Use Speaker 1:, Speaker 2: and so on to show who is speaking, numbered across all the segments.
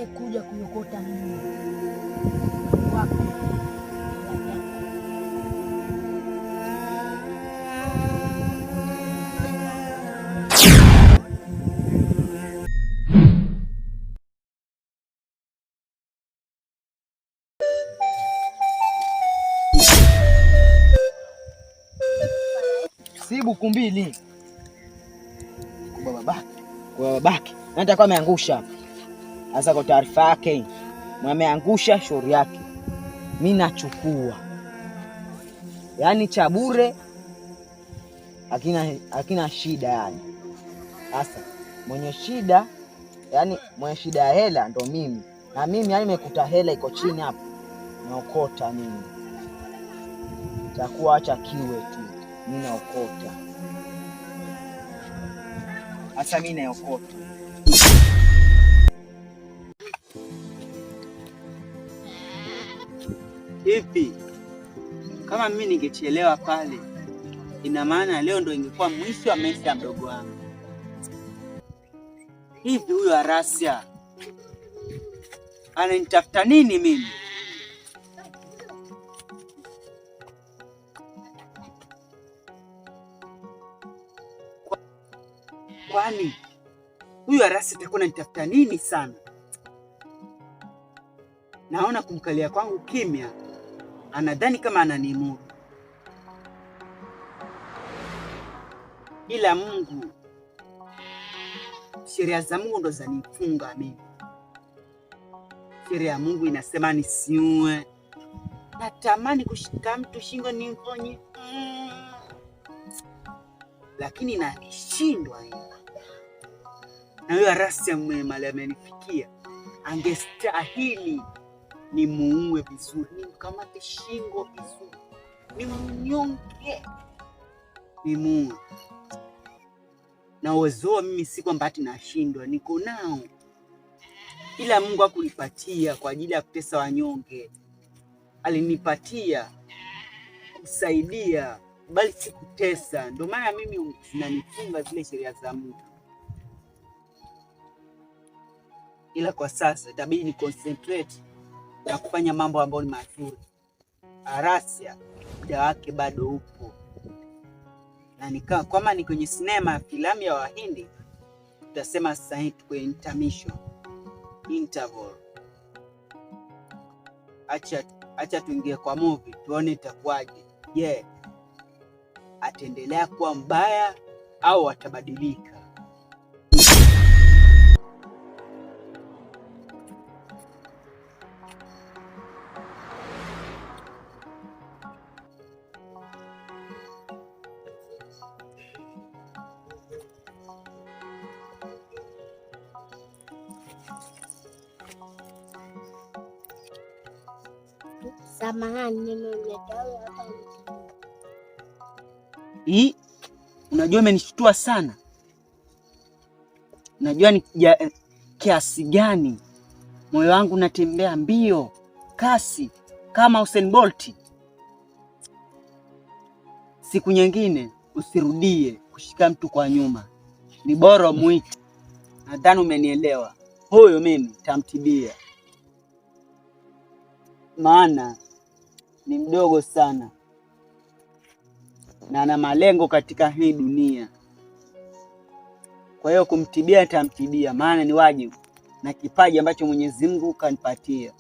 Speaker 1: kuja kuokota mimi wako.
Speaker 2: Si buku mbili kwa babake natakuwa ameangusha. Sasa kwa taarifa yake ameangusha shauri yake, mimi nachukua, yaani cha bure, hakina shida. Yani sasa mwenye shida, yani mwenye shida ya hela ndo mimi, na mimi yani nimekuta hela iko chini hapo, naokota mimi. Takuwa acha kiwe tu, mimi naokota. Sasa mimi naokota.
Speaker 3: Hivi kama mimi ningechelewa pale, ina maana leo ndo ingekuwa mwisho wa maisha ya mdogo wangu. Hivi huyo Arasia ananitafuta nini mimi? Kwani huyo Arasia atakuwa ananitafuta nini sana? Naona kumkalia kwangu kimya, anadhani kama ananimudu. Ila Mungu, sheria za Mungu ndo zanifunga mimi. Sheria ya Mungu inasema nisiue. Natamani kushika mtu shingo nimponye, lakini nanishindwa. Na huyo Arasia mwema amenifikia, angestahili ni muue vizuri, nimkamate shingo vizuri, ni mnyonge, ni muue. Na uwezo mimi si kwamba ati nashindwa, niko nao, ila Mungu hakunipatia kwa ajili ya kutesa wanyonge. Alinipatia kusaidia, bali si kutesa. Ndio maana mimi zinanifunga zile sheria za Mungu. Ila kwa sasa itabidi ni concentrate na kufanya mambo ambayo ni mazuri. Arasia muda wake bado upo, na nikaa kama ni kwenye sinema filamu ya Wahindi, tutasema sasa hivi tuko intermission, interval. Acha tuingie kwa movie tuone itakuwaje. Je, ataendelea kuwa mbaya au atabadilika?
Speaker 4: Samahani, nimemleta hapa.
Speaker 3: Unajua umenishtua sana. Unajua ni kiasi gani moyo wangu unatembea mbio kasi kama Usain Bolt. Siku nyingine usirudie kushika mtu kwa nyuma, ni bora muite. Nadhani umenielewa. Huyo mimi tamtibia, maana ni mdogo sana na ana malengo katika hii dunia. Kwa hiyo kumtibia tamtibia, maana ni wajibu na kipaji ambacho Mwenyezi Mungu kanipatia.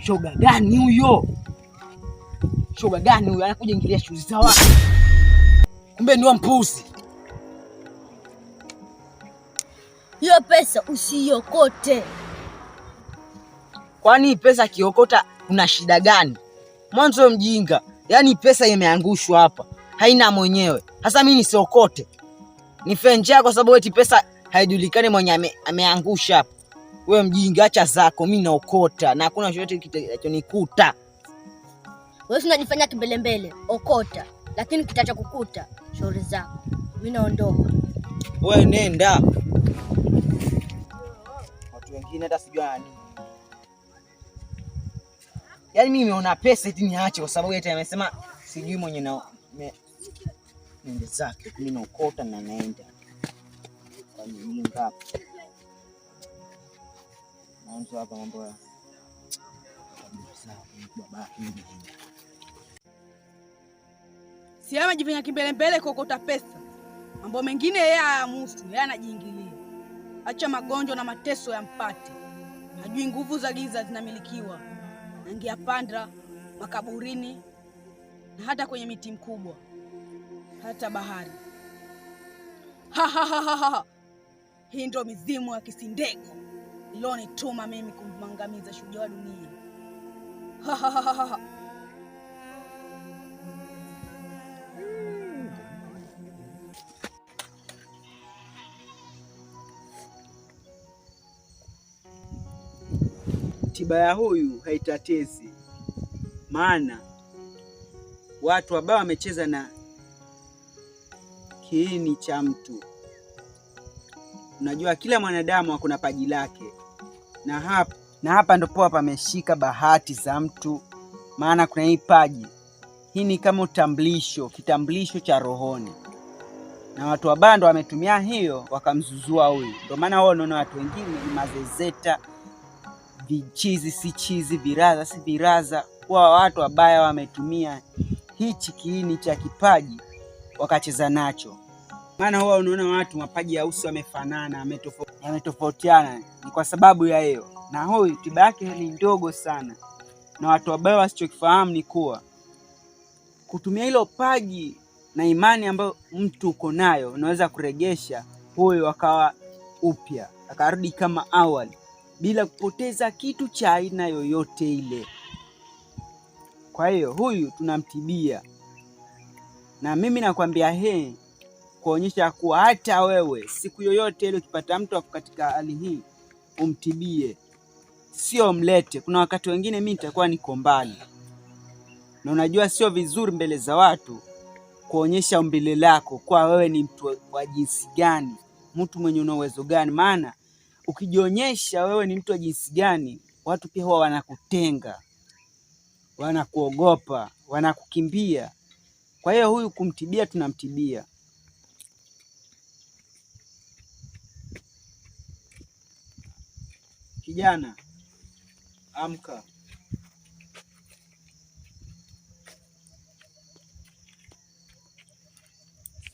Speaker 2: Shoga gani huyo? Shoga gani huyo anakuja ingilia shughuli za watu? Kumbe ni wa mpuzi.
Speaker 4: Hiyo pesa usiokote.
Speaker 2: Kwani pesa kiokota kuna shida gani? Mwanzo mjinga. Yaani pesa imeangushwa hapa, haina mwenyewe. Sasa mimi nisiokote. Nifenjea kwa sababu eti pesa haijulikani mwenye ameangusha hapa. Wewe mjinga, acha zako, mimi naokota na hakuna chochote kitachonikuta.
Speaker 4: Wewe unajifanya kimbelembele, okota. Lakini kitacho kukuta, shauri zako. Mimi naondoka.
Speaker 2: Wewe nenda. Watu wengine hata sijua nani. Yaani mimi nimeona pesa eti niache kwa sababu yeye amesema sijui mwenye na nende zake. Mimi naokota na naenda. Kwa nini ngapi? Naanza hapa mambo ya baba hivi.
Speaker 1: Si ama jifanya kimbelembele kuokota pesa. Mambo mengine yeye hayamuhusu, yeye anajiingilia. Acha magonjwa na mateso yampate. Hajui nguvu za giza zinamilikiwa. Angia panda makaburini na hata kwenye miti mkubwa. Hata bahari. Ha. Hii ndio mizimu ya Kisindego. Ilionituma mimi kumangamiza shujaa wa dunia. Ha.
Speaker 3: Tiba ya huyu haitatezi, maana watu ambao wamecheza na kiini cha mtu. Unajua kila mwanadamu akuna paji lake, na hapa ndipo pameshika bahati za mtu, maana kuna hii paji. Hii ni kama kitambulisho cha rohoni, na watu wa bando wametumia hiyo wakamzuzua huyu. Ndio maana wao unaona watu wengine ni mazezeta, vichizi si chizi, viraza si viraza. Kwa watu wabaya wametumia hichi kiini cha kipaji wakacheza nacho. Maana huwa unaona watu mapaji ya uso yamefanana, yametofautiana, ni kwa sababu ya hiyo. Na huyu tiba yake ni ndogo sana, na watu wabaya wasichokifahamu ni kuwa kutumia hilo paji na imani ambayo mtu uko nayo unaweza kuregesha huyu akawa upya, akarudi kama awali bila kupoteza kitu cha aina yoyote ile. Kwa hiyo huyu tunamtibia, na mimi nakwambia kuonyesha kuwa hata wewe siku yoyote ile ukipata mtu katika hali hii umtibie, sio mlete. Kuna wakati wengine mimi nitakuwa niko mbali, na unajua sio vizuri mbele za watu kuonyesha umbile lako kwa wewe ni mtu wa jinsi gani, mtu mwenye una uwezo gani. Maana ukijionyesha wewe ni mtu wa jinsi gani, watu pia huwa wanakutenga, wanakuogopa, wanakukimbia. Kwa hiyo huyu kumtibia, tunamtibia. Kijana, amka.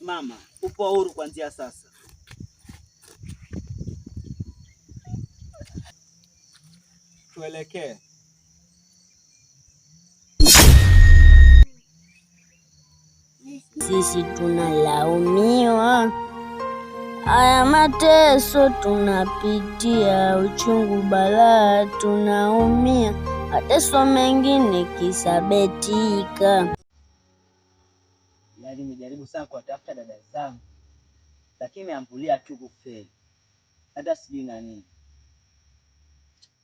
Speaker 3: Mama, upo huru kuanzia sasa. Tuelekee.
Speaker 4: Sisi tunalaumiwa, haya mateso tunapitia, uchungu balaa tunaumia, mateso mengine kisabetika.
Speaker 3: Yaani nimejaribu sana kuwatafuta dada zangu, lakini ambulia tu kufeli. Hata sijui na nini.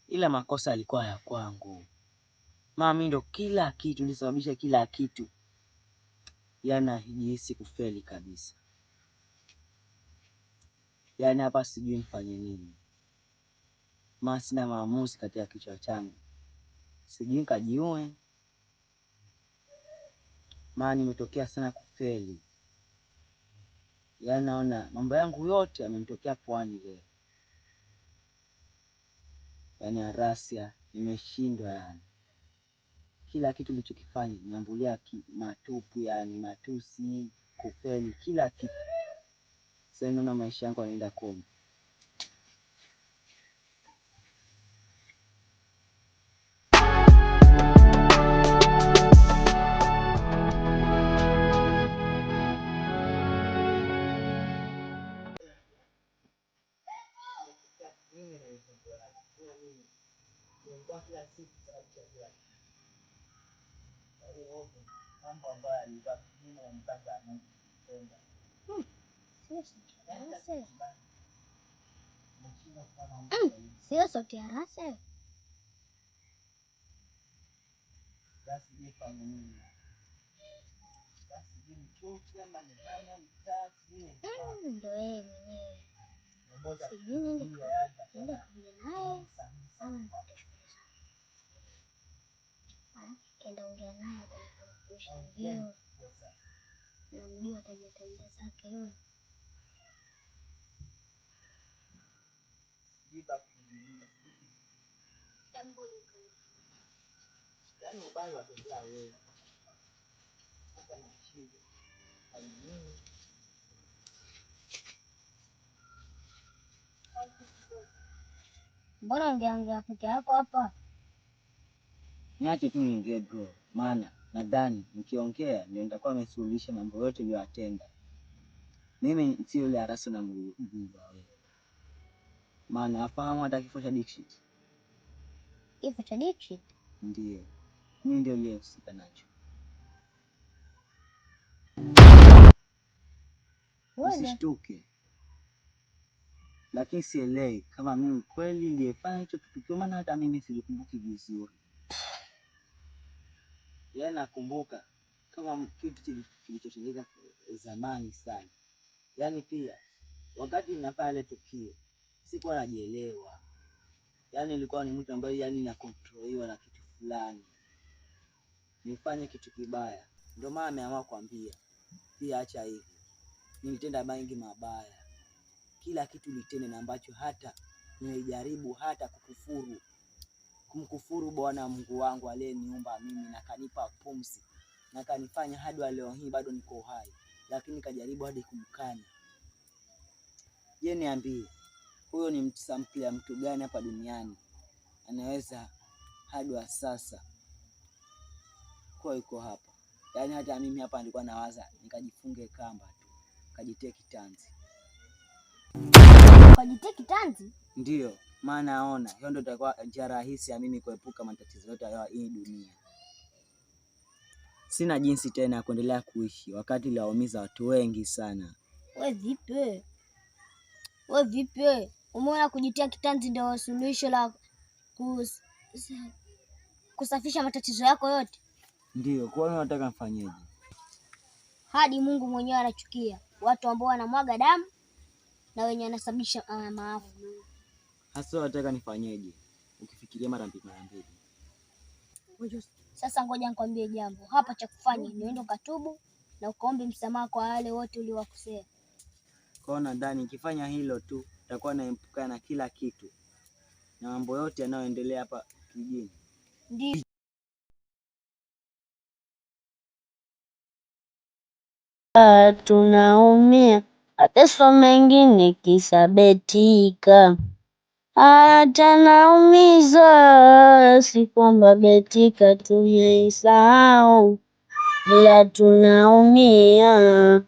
Speaker 3: Ila makosa alikuwa ya kwangu. Mimi ndo kila kitu, nilisababisha kila kitu. Yana hijisi kufeli kabisa. Yaani hapa sijui nifanye nini. Sina maamuzi katika kichwa changu. Sijui nikajiue. Nimetokea sana kufeli. Yaani naona mambo yangu yote yamenitokea pwani leo. Yaani Arasia nimeshindwa yani. Kila kitu nilichokifanya niambulia matupu, yani matusi, kufeli, kila kitu. Sasa naona maisha yangu yanaenda kombo.
Speaker 4: Sio sauti ya Rase. Ndio yeye mwenyewe. Sijui nenda kuongea naye ama kenda ongea naye ndio namjua tabia zake yule. Mbona ungeongea peke yako hapa?
Speaker 2: Niache tu niongee bro, maana nadhani nikiongea ndio nitakuwa nimesuluhisha mambo yote niliyotenda. Mimi si yule Araso na mjinga wewe. Maana afahamu hata kifo cha Dixit.
Speaker 4: Kifo cha Dixit?
Speaker 2: Ndiyo. Mimi ndio niliyehusika nacho. Usishtuke. Lakini sielewi kama mimi kweli niliyefanya hicho kitu, maana hata mimi silikumbuki vizuri. Yaani nakumbuka kama kitu kilichotendeka zamani sana. Yaani pia wakati ninafanya ile tukio sikuwa najielewa. Yaani nilikuwa ni mtu ambaye yaani nakontroliwa na kitu fulani. Nifanye kitu kibaya. Ndio maana ameamua kuambia. Pia acha hivi. Nilitenda mengi mabaya. Kila kitu nitende na ambacho hata nilijaribu hata kumkufuru Bwana Mungu wangu aliyeniumba mimi na kanipa pumzi na kanifanya hadi leo hii bado niko uhai, lakini kajaribu hadi kumkana. Je, niambie huyo ni sampuli ya mtu gani hapa duniani anaweza hadi wa sasa kwa yuko hapa? Yaani hata mimi hapa nilikuwa nawaza nikajifunge kamba tu, kajitie kitanzi.
Speaker 4: Kajitie kitanzi?
Speaker 2: Ndiyo, maana naona hiyo ndio itakuwa njia rahisi ya mimi kuepuka matatizo yote ya hii dunia. Sina jinsi tena ya kuendelea kuishi wakati laumiza watu wengi sana.
Speaker 4: Wewe vipi? Umeona kujitia kitanzi ndio suluhisho la kusafisha matatizo yako yote?
Speaker 2: Ndiyo, kwa nini unataka nifanyeje?
Speaker 4: Hadi Mungu mwenyewe anachukia watu ambao wanamwaga damu na wenye wanasababisha maafa.
Speaker 2: Hasa unataka nifanyeje? Ukifikiria mara mbili.
Speaker 4: Sasa ngoja nikwambie jambo. Hapa cha kufanya ni uende ukatubu na ukaombe msamaha kwa wale wote uliowakosea.
Speaker 2: Kwa nadhani nikifanya hilo tu nitakuwa naepukana na kila kitu na mambo yote yanayoendelea hapa kijijini.
Speaker 4: Ndio.
Speaker 5: Tunaumia mateso mengine kisa Betika. Hata naumiza si kwamba Betika tumeisahau, ila tunaumia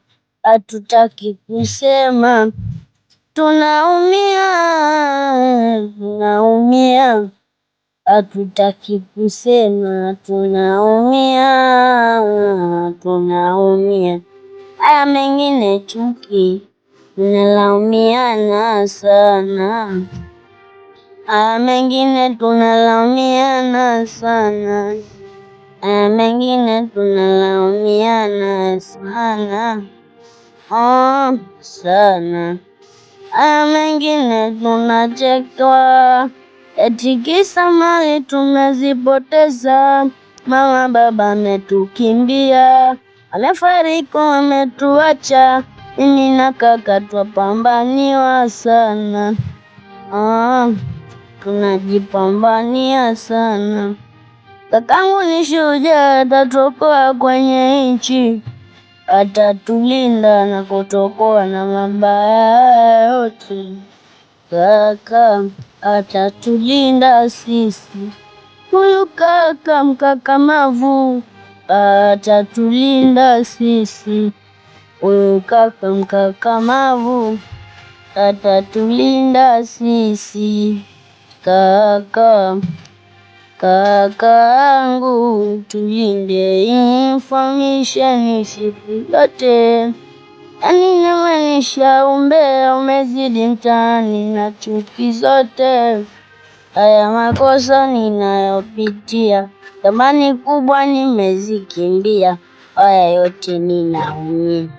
Speaker 5: hatutaki kusema. Tunaumia hatutaki kusema. Tunaumia. Haya mengine chuki, tunalaumiana sana. Haya mengine tunalaumiana sana. Sana. Haya mengine tunachekwa, eti kisa mali tumezipoteza. Mama baba ametukimbia, amefariki ametuacha. Mimi na kaka twapambaniwa sana. Tunajipambania sana. Kakangu ni shujaa, atatuokoa kwenye nchi, atatulinda na kutuokoa na mabaya yote. Kaka atatulinda sisi. Huyu kaka mkakamavu atatulinda sisi. Huyu kaka mkakamavu atatulinda sisi. Kakaangu tulinde information siku yote. Yaani namaanisha umbea umezidi mtaani na chuki zote. haya makosa ninayopitia, thamani kubwa nimezikimbia, haya yote ninaumia,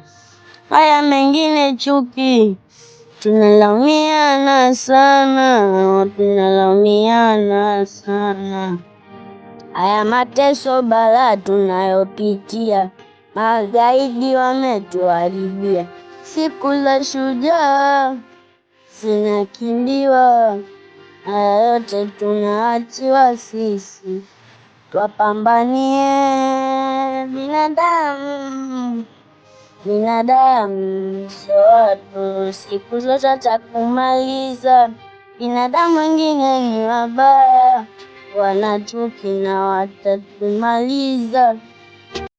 Speaker 5: haya mengine chuki, tunalaumiana sana, tunalaumiana sana. Haya mateso balaa tunayopitia, magaidi wametuharibia, siku za shujaa zinakimbiwa, haya yote tunaachiwa sisi, twapambanie binadamu. Binadamu sio watu, siku zote atakumaliza. Binadamu wengine ni wabaya, wana chuki na watatumaliza.